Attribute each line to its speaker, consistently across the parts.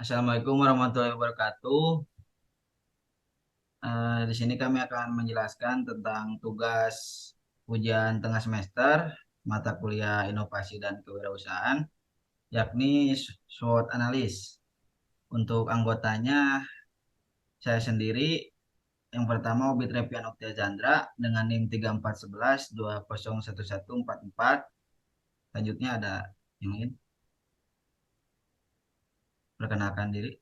Speaker 1: Assalamualaikum warahmatullahi wabarakatuh. Di sini kami akan menjelaskan tentang tugas ujian tengah semester mata kuliah inovasi dan kewirausahaan, yakni SWOT analis. Untuk anggotanya, saya sendiri yang pertama Obit Repian Oktia Chandra dengan NIM 3411201144. Selanjutnya ada yang lain, perkenalkan diri.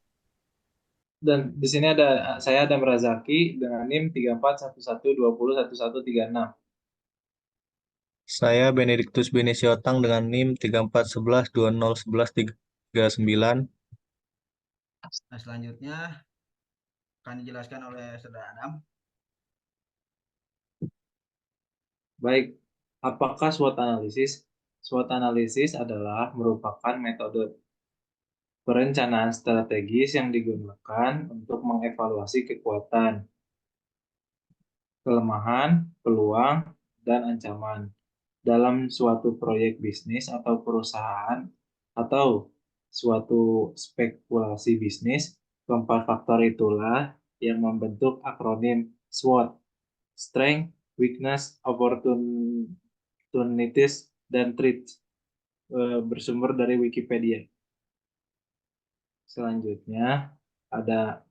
Speaker 2: Dan di sini saya Adam Razaki dengan NIM 3411201136.
Speaker 3: Saya Benediktus Beni Siotang dengan NIM 3411201139.
Speaker 1: Nah, selanjutnya akan dijelaskan oleh Saudara Adam.
Speaker 2: Baik, apakah SWOT analisis? SWOT analisis adalah merupakan metode perencanaan strategis yang digunakan untuk mengevaluasi kekuatan, kelemahan, peluang, dan ancaman dalam suatu proyek bisnis atau perusahaan atau suatu spekulasi bisnis. Keempat faktor itulah yang membentuk akronim SWOT: Strength, Weakness, Opportunities, dan Threats, bersumber dari Wikipedia. Selanjutnya ada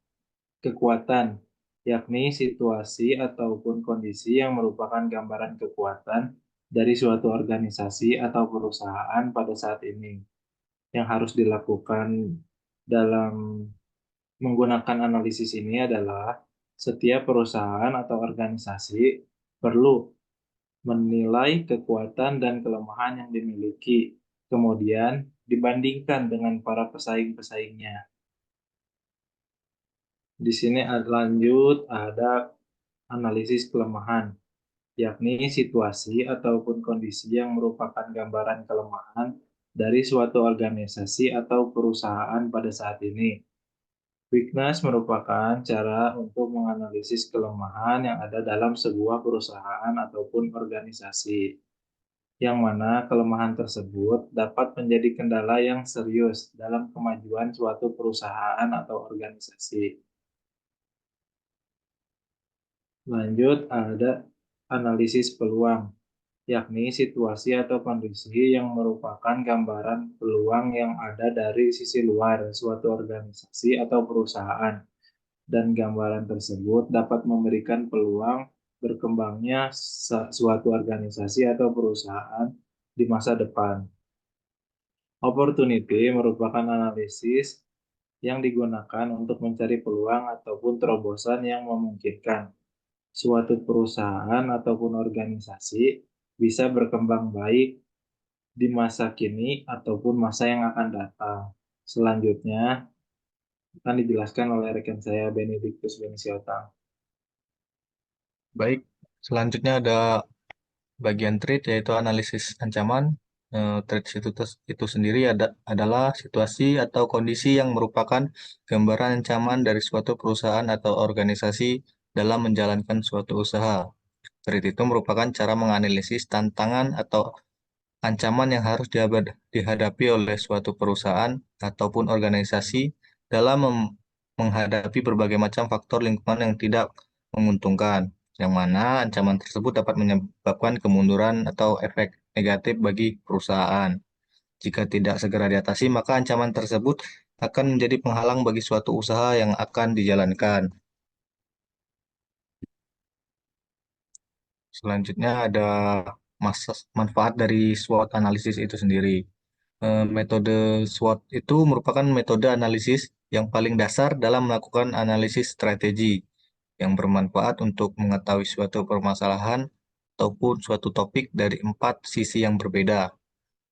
Speaker 2: kekuatan, yakni situasi ataupun kondisi yang merupakan gambaran kekuatan dari suatu organisasi atau perusahaan pada saat ini. Yang harus dilakukan dalam menggunakan analisis ini adalah setiap perusahaan atau organisasi perlu menilai kekuatan dan kelemahan yang dimiliki, kemudian dibandingkan dengan para pesaing-pesaingnya. Di sini lanjut ada analisis kelemahan, yakni situasi ataupun kondisi yang merupakan gambaran kelemahan dari suatu organisasi atau perusahaan pada saat ini. Weakness merupakan cara untuk menganalisis kelemahan yang ada dalam sebuah perusahaan ataupun organisasi, yang mana kelemahan tersebut dapat menjadi kendala yang serius dalam kemajuan suatu perusahaan atau organisasi. Lanjut, ada analisis peluang, yakni situasi atau kondisi yang merupakan gambaran peluang yang ada dari sisi luar suatu organisasi atau perusahaan, dan gambaran tersebut dapat memberikan peluang berkembangnya suatu organisasi atau perusahaan di masa depan. Opportunity merupakan analisis yang digunakan untuk mencari peluang ataupun terobosan yang memungkinkan suatu perusahaan ataupun organisasi bisa berkembang baik di masa kini ataupun masa yang akan datang. Selanjutnya akan dijelaskan oleh rekan saya Benediktus Beni Siotang.
Speaker 3: Baik, selanjutnya ada bagian threat yaitu analisis ancaman. Threat itu sendiri adalah situasi atau kondisi yang merupakan gambaran ancaman dari suatu perusahaan atau organisasi dalam menjalankan suatu usaha. Threat itu merupakan cara menganalisis tantangan atau ancaman yang harus dihadapi oleh suatu perusahaan ataupun organisasi dalam menghadapi berbagai macam faktor lingkungan yang tidak menguntungkan, yang mana ancaman tersebut dapat menyebabkan kemunduran atau efek negatif bagi perusahaan. Jika tidak segera diatasi, maka ancaman tersebut akan menjadi penghalang bagi suatu usaha yang akan dijalankan. Selanjutnya ada manfaat dari SWOT analisis itu sendiri. Metode SWOT itu merupakan metode analisis yang paling dasar dalam melakukan analisis strategi yang bermanfaat untuk mengetahui suatu permasalahan ataupun suatu topik dari empat sisi yang berbeda.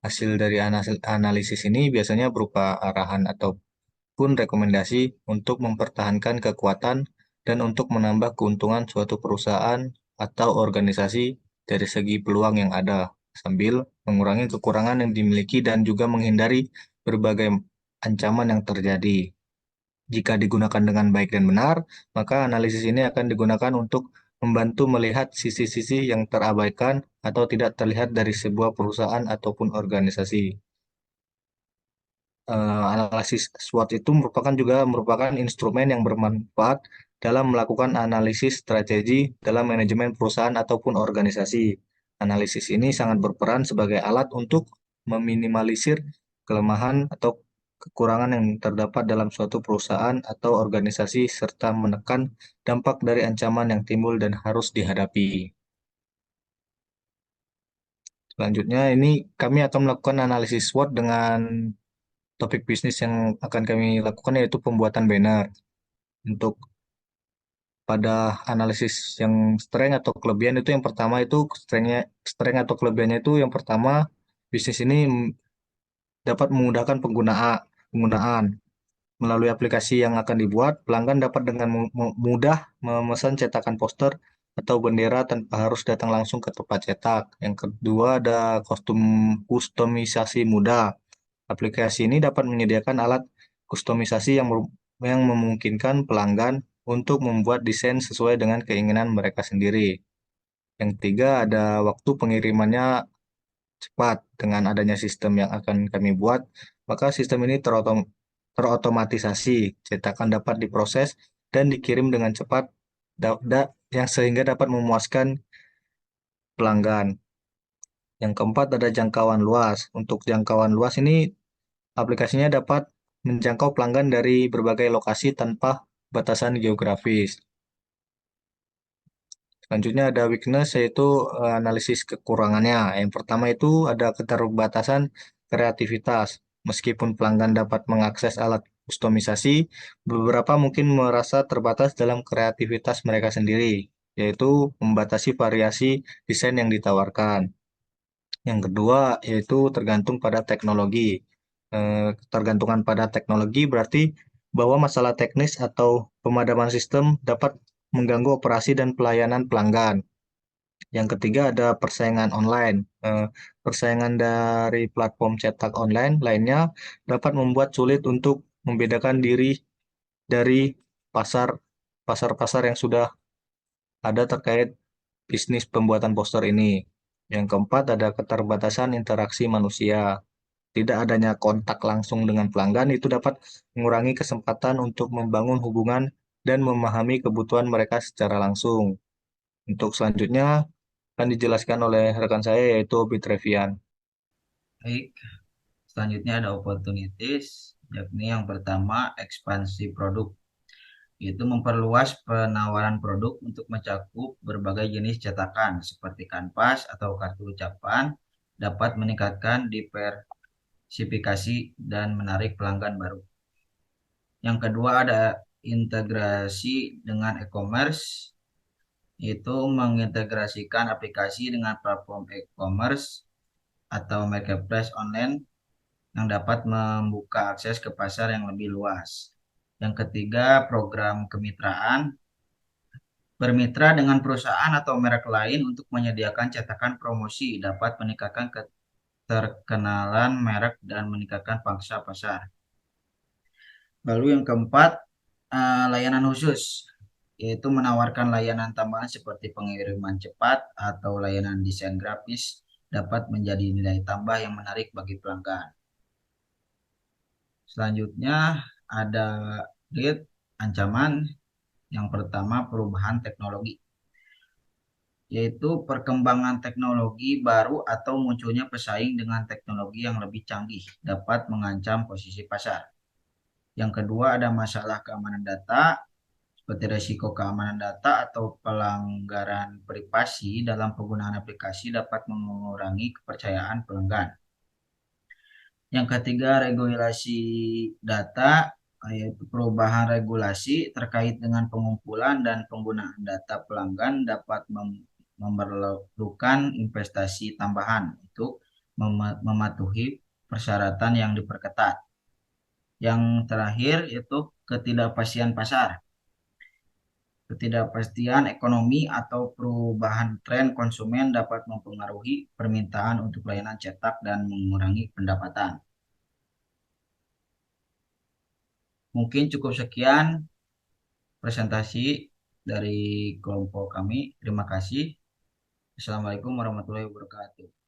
Speaker 3: Hasil dari analisis ini biasanya berupa arahan ataupun rekomendasi untuk mempertahankan kekuatan dan untuk menambah keuntungan suatu perusahaan atau organisasi dari segi peluang yang ada, sambil mengurangi kekurangan yang dimiliki dan juga menghindari berbagai ancaman yang terjadi. Jika digunakan dengan baik dan benar, maka analisis ini akan digunakan untuk membantu melihat sisi-sisi yang terabaikan atau tidak terlihat dari sebuah perusahaan ataupun organisasi. analisis SWOT itu merupakan instrumen yang bermanfaat dalam melakukan analisis strategi dalam manajemen perusahaan ataupun organisasi. Analisis ini sangat berperan sebagai alat untuk meminimalisir kelemahan atau kekurangan yang terdapat dalam suatu perusahaan atau organisasi serta menekan dampak dari ancaman yang timbul dan harus dihadapi. Selanjutnya, ini kami akan melakukan analisis SWOT dengan topik bisnis yang akan kami lakukan yaitu pembuatan banner. Untuk pada analisis yang strength atau kelebihan itu yang pertama itu strength atau kelebihannya itu yang pertama bisnis ini dapat memudahkan penggunaan. Melalui aplikasi yang akan dibuat, pelanggan dapat dengan mudah memesan cetakan poster atau bendera tanpa harus datang langsung ke tempat cetak. Yang kedua ada kustomisasi mudah. Aplikasi ini dapat menyediakan alat kustomisasi yang memungkinkan pelanggan untuk membuat desain sesuai dengan keinginan mereka sendiri. Yang ketiga ada waktu pengirimannya cepat. Dengan adanya sistem yang akan kami buat, maka sistem ini terotomatisasi. Cetakan dapat diproses dan dikirim dengan cepat yang sehingga dapat memuaskan pelanggan. Yang keempat ada jangkauan luas. Untuk jangkauan luas ini aplikasinya dapat menjangkau pelanggan dari berbagai lokasi tanpa batasan geografis. Selanjutnya ada weakness yaitu analisis kekurangannya. Yang pertama itu ada keterbatasan kreativitas. Meskipun pelanggan dapat mengakses alat kustomisasi, beberapa mungkin merasa terbatas dalam kreativitas mereka sendiri, yaitu membatasi variasi desain yang ditawarkan. Yang kedua yaitu tergantung pada teknologi. Ketergantungan pada teknologi berarti bahwa masalah teknis atau pemadaman sistem dapat mengganggu operasi dan pelayanan pelanggan. Yang ketiga ada persaingan online. Persaingan dari platform cetak online lainnya dapat membuat sulit untuk membedakan diri dari pasar pasar-pasar yang sudah ada terkait bisnis pembuatan poster ini. Yang keempat ada keterbatasan interaksi manusia. Tidak adanya kontak langsung dengan pelanggan itu dapat mengurangi kesempatan untuk membangun hubungan dan memahami kebutuhan mereka secara langsung. Untuk selanjutnya akan dijelaskan oleh rekan saya yaitu Bitrevian.
Speaker 1: Baik, selanjutnya ada opportunities, yakni yang pertama ekspansi produk, yaitu memperluas penawaran produk untuk mencakup berbagai jenis cetakan seperti kanvas atau kartu ucapan, dapat meningkatkan diversifikasi dan menarik pelanggan baru. Yang kedua ada integrasi dengan e-commerce, yaitu mengintegrasikan aplikasi dengan platform e-commerce atau marketplace online yang dapat membuka akses ke pasar yang lebih luas. Yang ketiga, program kemitraan, bermitra dengan perusahaan atau merek lain untuk menyediakan cetakan promosi dapat meningkatkan keterkenalan merek dan meningkatkan pangsa pasar. Lalu yang keempat, layanan khusus, yaitu menawarkan layanan tambahan seperti pengiriman cepat atau layanan desain grafis dapat menjadi nilai tambah yang menarik bagi pelanggan. Selanjutnya ada threat, ancaman. Yang pertama perubahan teknologi, yaitu perkembangan teknologi baru atau munculnya pesaing dengan teknologi yang lebih canggih dapat mengancam posisi pasar. Yang kedua ada masalah keamanan data, seperti risiko keamanan data atau pelanggaran privasi dalam penggunaan aplikasi dapat mengurangi kepercayaan pelanggan. Yang ketiga, regulasi data, yaitu perubahan regulasi terkait dengan pengumpulan dan penggunaan data pelanggan dapat memerlukan investasi tambahan untuk mematuhi persyaratan yang diperketat. Yang terakhir yaitu ketidakpastian pasar. Ketidakpastian ekonomi atau perubahan tren konsumen dapat mempengaruhi permintaan untuk layanan cetak dan mengurangi pendapatan. Mungkin cukup sekian presentasi dari kelompok kami. Terima kasih. Assalamualaikum warahmatullahi wabarakatuh.